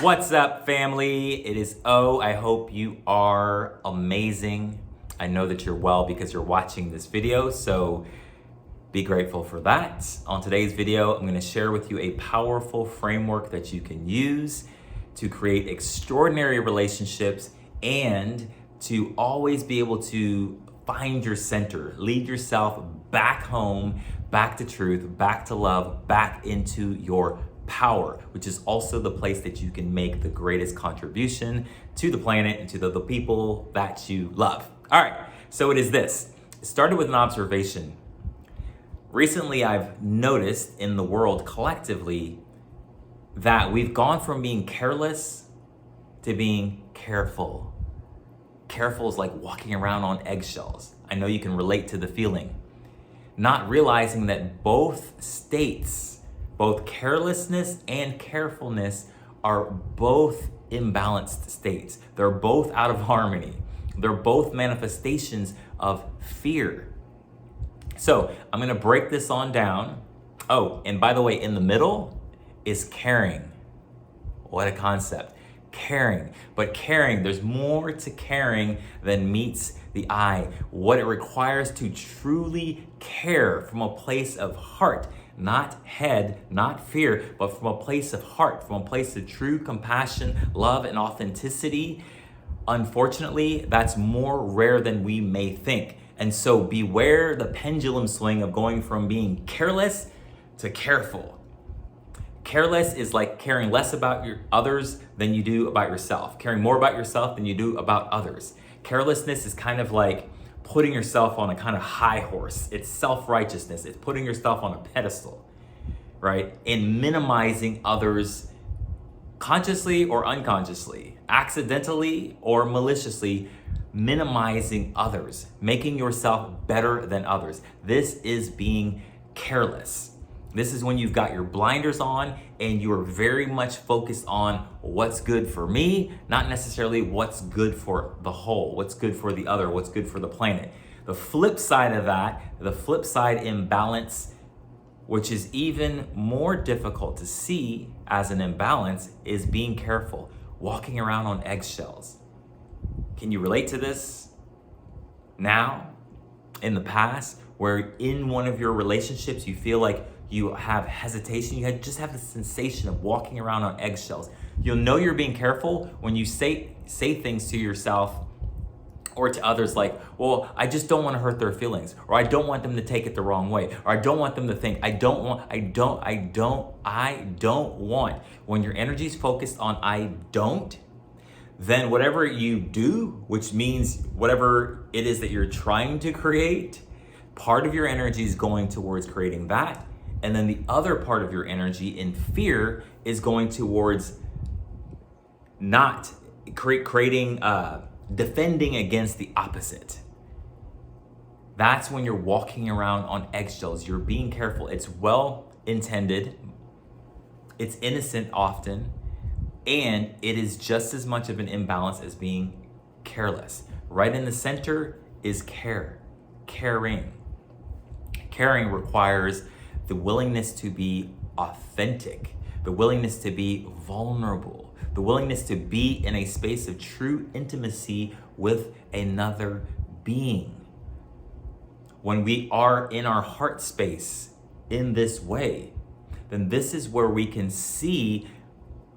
What's up, family? It is O. I hope you are amazing. I know that you're well because you're watching this video, so be grateful for that. On today's video, I'm going to share with you a powerful framework that you can use to create extraordinary relationships and to always be able to find your center, lead yourself back home, back to truth, back to love, back into your power, which is also the place that you can make the greatest contribution to the planet and to the people that you love. All right, so it is this. It started with an observation. Recently, I've noticed in the world collectively that we've gone from being careless to being careful. Careful is like walking around on eggshells. I know you can relate to the feeling. Not realizing that both states, both carelessness and carefulness, are both imbalanced states. They're both out of harmony. They're both manifestations of fear. So I'm gonna break this on down. Oh, and by the way, in the middle is caring. What a concept. Caring. But caring, there's more to caring than meets the eye. What it requires to truly care from a place of heart, not head, not fear, but from a place of heart, from a place of true compassion, love, and authenticity. Unfortunately, that's more rare than we may think. And so beware the pendulum swing of going from being careless to careful. Careless is like caring less about your others than you do about yourself, caring more about yourself than you do about others. Carelessness is kind of like putting yourself on a kind of high horse. It's self-righteousness. It's putting yourself on a pedestal, right? And minimizing others consciously or unconsciously, accidentally or maliciously, minimizing others, making yourself better than others. This is being careless. This is when you've got your blinders on and you're very much focused on what's good for me, not necessarily what's good for the whole, what's good for the other, what's good for the planet. The flip side of that, the flip side imbalance, which is even more difficult to see as an imbalance, is being careful, walking around on eggshells. Can you relate to this now, in the past, where in one of your relationships you feel like you have hesitation, just have the sensation of walking around on eggshells? You'll know you're being careful when you say things to yourself or to others like, well, I just don't want to hurt their feelings, or I don't want them to take it the wrong way, or I don't want them to think, I don't want. When your energy is focused on I don't, then whatever you do, which means whatever it is that you're trying to create, part of your energy is going towards creating that. And then the other part of your energy in fear is going towards not creating, defending against the opposite. That's when you're walking around on eggshells. You're being careful. It's well intended. It's innocent often. And it is just as much of an imbalance as being careless. Right in the center is caring. Caring requires the willingness to be authentic, the willingness to be vulnerable, the willingness to be in a space of true intimacy with another being. When we are in our heart space in this way, then this is where we can see,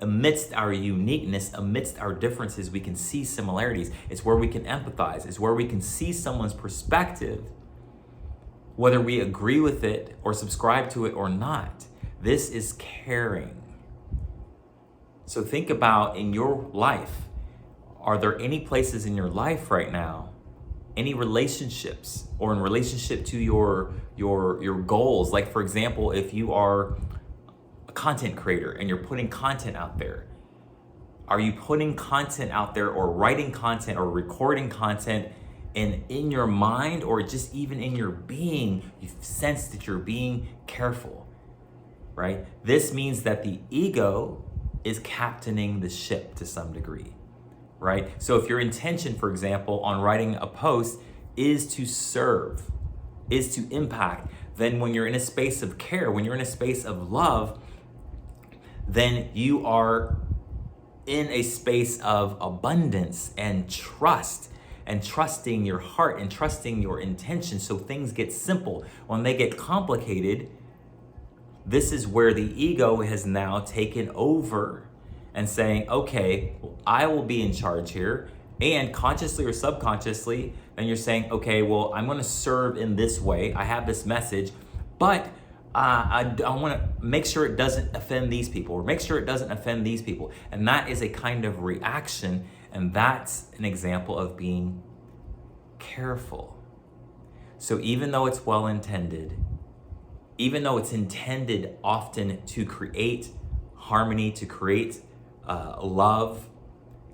amidst our uniqueness, amidst our differences, we can see similarities. It's where we can empathize. It's where we can see someone's perspective, whether we agree with it or subscribe to it or not. This is caring. So think about in your life, are there any places in your life right now, any relationships or in relationship to your goals? Like, for example, if you are a content creator and you're putting content out there, are you putting content out there or writing content or recording content, and in your mind or just even in your being, you sense that you're being careful, right? This means that the ego is captaining the ship to some degree, right? So if your intention, for example, on writing a post is to serve, is to impact, then when you're in a space of care, when you're in a space of love, then you are in a space of abundance and trust, and trusting your heart and trusting your intention. So things get simple. When they get complicated, this is where the ego has now taken over and saying, okay, I will be in charge here. And consciously or subconsciously, then you're saying, okay, well, I'm going to serve in this way. I have this message, but I want to make sure it doesn't offend these people, or make sure it doesn't offend these people. And that is a kind of reaction. And that's an example of being careful. So even though it's well intended, even though it's intended often to create harmony, to create love,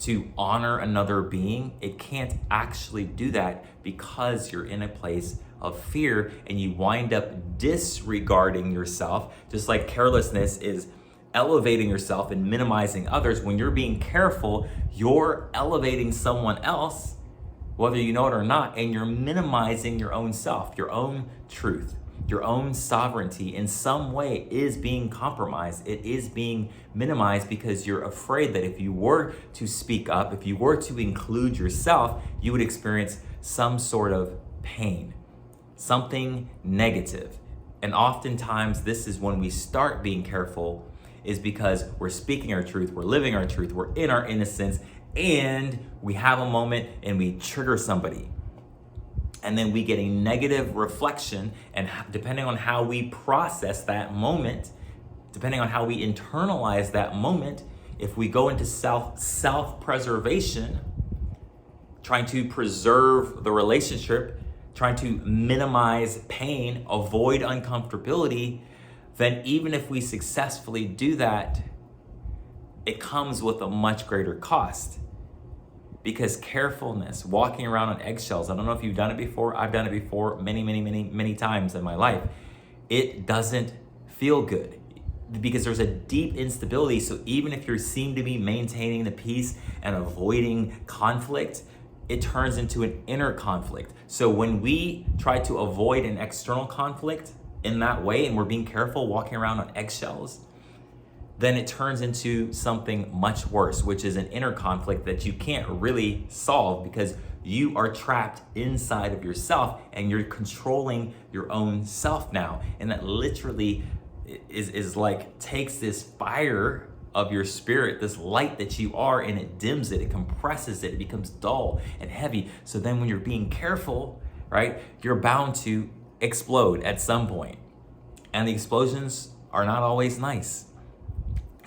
to honor another being, it can't actually do that because you're in a place of fear and you wind up disregarding yourself. Just like carelessness is elevating yourself and minimizing others, when you're being careful, you're elevating someone else, whether you know it or not, and you're minimizing your own self, your own truth. Your own sovereignty in some way is being compromised. It is being minimized because you're afraid that if you were to speak up, if you were to include yourself, you would experience some sort of pain, something negative. And oftentimes this is when we start being careful, is because we're speaking our truth, we're living our truth, we're in our innocence, and we have a moment and we trigger somebody. And then we get a negative reflection, and depending on how we process that moment, depending on how we internalize that moment, if we go into self-preservation, trying to preserve the relationship, trying to minimize pain, avoid uncomfortability, then even if we successfully do that, it comes with a much greater cost. Because carefulness, walking around on eggshells, I don't know if you've done it before. I've done it before many times in my life. It doesn't feel good because there's a deep instability. So even if you seem to be maintaining the peace and avoiding conflict, it turns into an inner conflict. So when we try to avoid an external conflict in that way, and we're being careful walking around on eggshells, then it turns into something much worse, which is an inner conflict that you can't really solve because you are trapped inside of yourself and you're controlling your own self now. And that literally is like takes this fire of your spirit, this light that you are, and it dims it, it compresses it, it becomes dull and heavy. So then when you're being careful, right, you're bound to explode at some point. And the explosions are not always nice.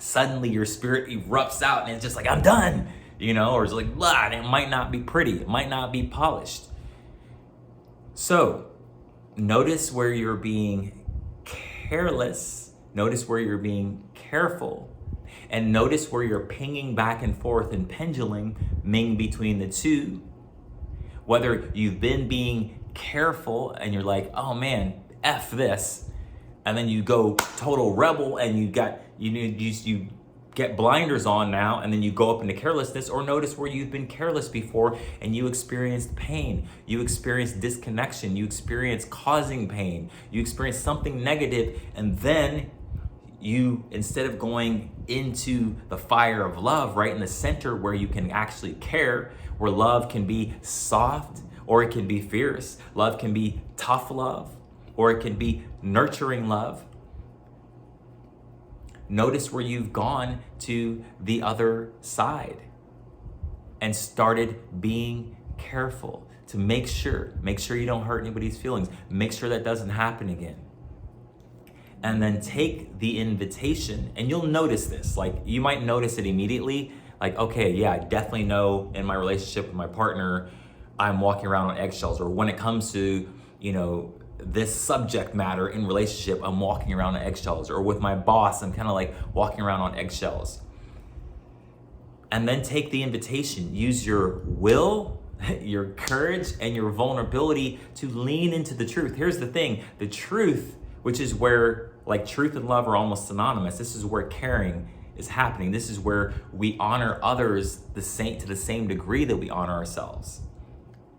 Suddenly your spirit erupts out and it's just like, I'm done, or it's like, blah, and it might not be pretty, it might not be polished. So notice where you're being careless, notice where you're being careful, and notice where you're pinging back and forth and penduluming between the two. Whether you've been being careful and you're like, oh man, F this, and then you go total rebel and you get blinders on now, and then you go up into carelessness. Or notice where you've been careless before and you experienced pain, you experienced disconnection, you experienced causing pain, you experienced something negative, and then you, instead of going into the fire of love, right in the center where you can actually care, where love can be soft or it can be fierce, love can be tough love, or it can be nurturing love. Notice where you've gone to the other side and started being careful to make sure you don't hurt anybody's feelings. Make sure that doesn't happen again. And then take the invitation, and you'll notice this. Like, you might notice it immediately. Like, okay, yeah, I definitely know in my relationship with my partner, I'm walking around on eggshells. Or when it comes to, this subject matter in relationship, I'm walking around on eggshells. Or with my boss, I'm kind of like walking around on eggshells. And then take the invitation. Use your will, your courage, and your vulnerability to lean into the truth. Here's the thing, the truth, which is where like truth and love are almost synonymous. This is where caring is happening. This is where we honor others to the same degree that we honor ourselves,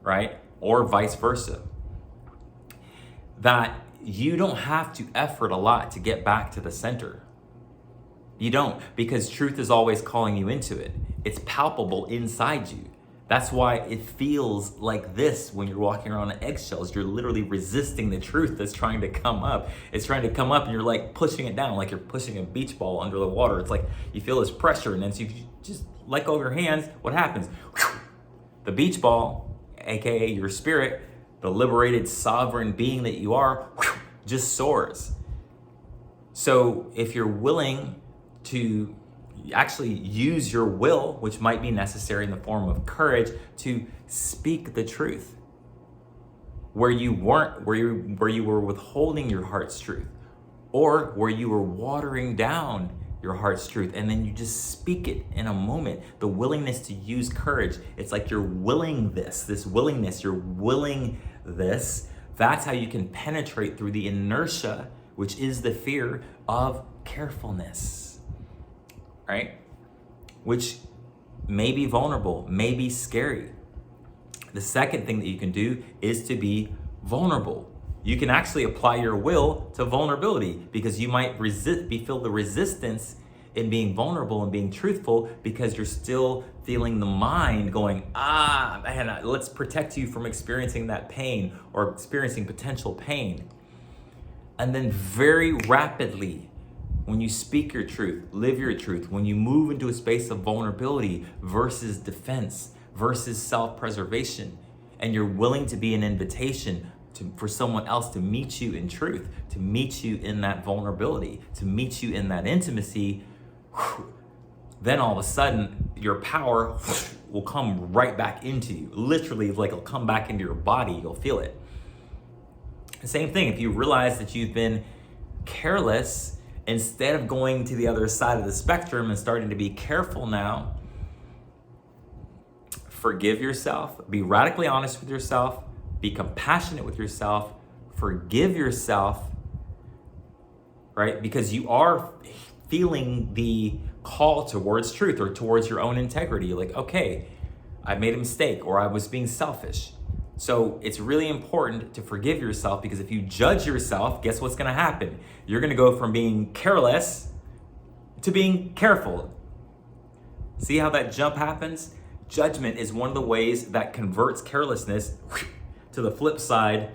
right? Or vice versa. That you don't have to effort a lot to get back to the center. You don't, because truth is always calling you into it. It's palpable inside you. That's why it feels like this when you're walking around on eggshells. You're literally resisting the truth that's trying to come up. It's trying to come up and you're like pushing it down, like you're pushing a beach ball under the water. It's like you feel this pressure, and then so you just let go of your hands. What happens? The beach ball, aka your spirit, the liberated sovereign being that you are, just soars. So if you're willing to actually use your will, which might be necessary in the form of courage, to speak the truth where you weren't, where you were withholding your heart's truth, or where you were watering down your heart's truth, and then you just speak it in a moment. The willingness to use courage, it's like you're willing this willingness, you're willing this. That's how you can penetrate through the inertia, which is the fear of carefulness, right? Which may be vulnerable, may be scary. The second thing that you can do is to be vulnerable. You can actually apply your will to vulnerability, because you might feel the resistance in being vulnerable and being truthful, because you're still feeling the mind going, man, let's protect you from experiencing that pain or experiencing potential pain. And then very rapidly, when you speak your truth, live your truth, when you move into a space of vulnerability versus defense versus self-preservation, and you're willing to be an invitation for someone else to meet you in truth, to meet you in that vulnerability, to meet you in that intimacy, then all of a sudden your power will come right back into you. Literally, like it'll come back into your body, you'll feel it. The same thing, if you realize that you've been careless, instead of going to the other side of the spectrum and starting to be careful now, forgive yourself, be radically honest with yourself, be compassionate with yourself, forgive yourself, right? Because you are feeling the call towards truth or towards your own integrity. You're like, okay, I made a mistake, or I was being selfish. So it's really important to forgive yourself, because if you judge yourself, guess what's gonna happen? You're gonna go from being careless to being careful. See how that jump happens? Judgment is one of the ways that converts carelessness to the flip side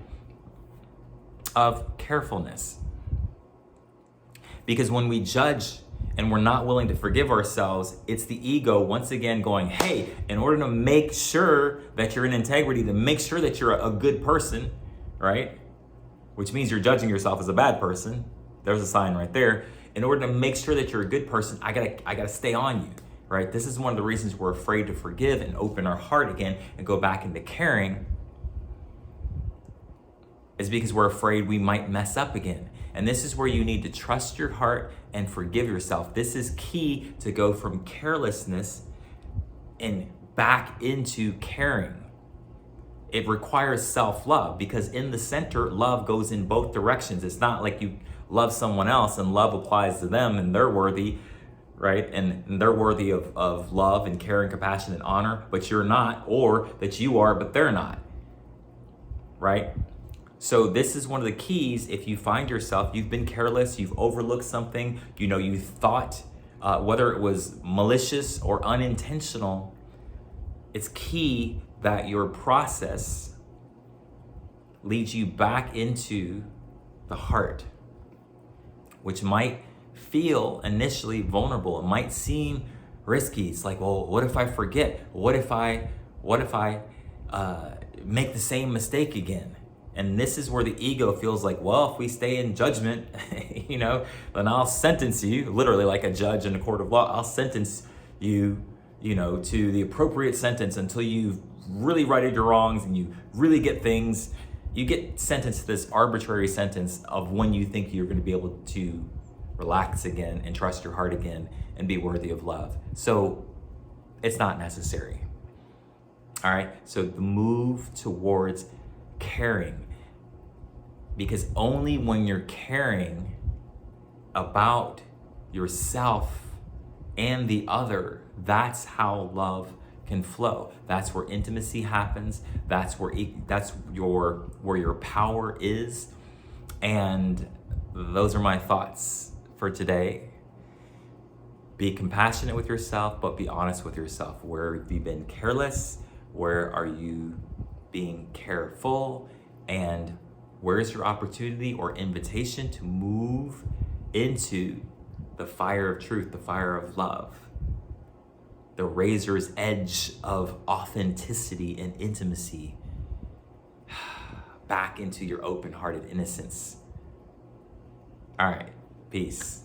of carefulness. Because when we judge and we're not willing to forgive ourselves, it's the ego once again going, hey, in order to make sure that you're in integrity, to make sure that you're a good person, right? Which means you're judging yourself as a bad person. There's a sign right there. In order to make sure that you're a good person, I gotta stay on you, right? This is one of the reasons we're afraid to forgive and open our heart again and go back into caring, is because we're afraid we might mess up again. And this is where you need to trust your heart and forgive yourself. This is key to go from carelessness and back into caring. It requires self-love, because in the center, love goes in both directions. It's not like you love someone else and love applies to them and they're worthy, right? And they're worthy of love and care and compassion and honor, but you're not, or that you are, but they're not, right? So this is one of the keys. If you find yourself, you've been careless, you've overlooked something, you thought, whether it was malicious or unintentional, it's key that your process leads you back into the heart, which might feel initially vulnerable. It might seem risky. It's like, well, what if I forget? What if I make the same mistake again? And this is where the ego feels like, well, if we stay in judgment, then I'll sentence you, literally like a judge in a court of law. I'll sentence you, to the appropriate sentence until you've really righted your wrongs and you really get things. You get sentenced to this arbitrary sentence of when you think you're going to be able to relax again and trust your heart again and be worthy of love. So it's not necessary. All right. So the move towards caring, because only when you're caring about yourself and the other, that's how love can flow. That's where intimacy happens. That's where your power is. And those are my thoughts for today. Be compassionate with yourself, but be honest with yourself. Where have you been careless? Where are you being careful? And where's your opportunity or invitation to move into the fire of truth, the fire of love, the razor's edge of authenticity and intimacy, back into your open-hearted innocence. All right, peace.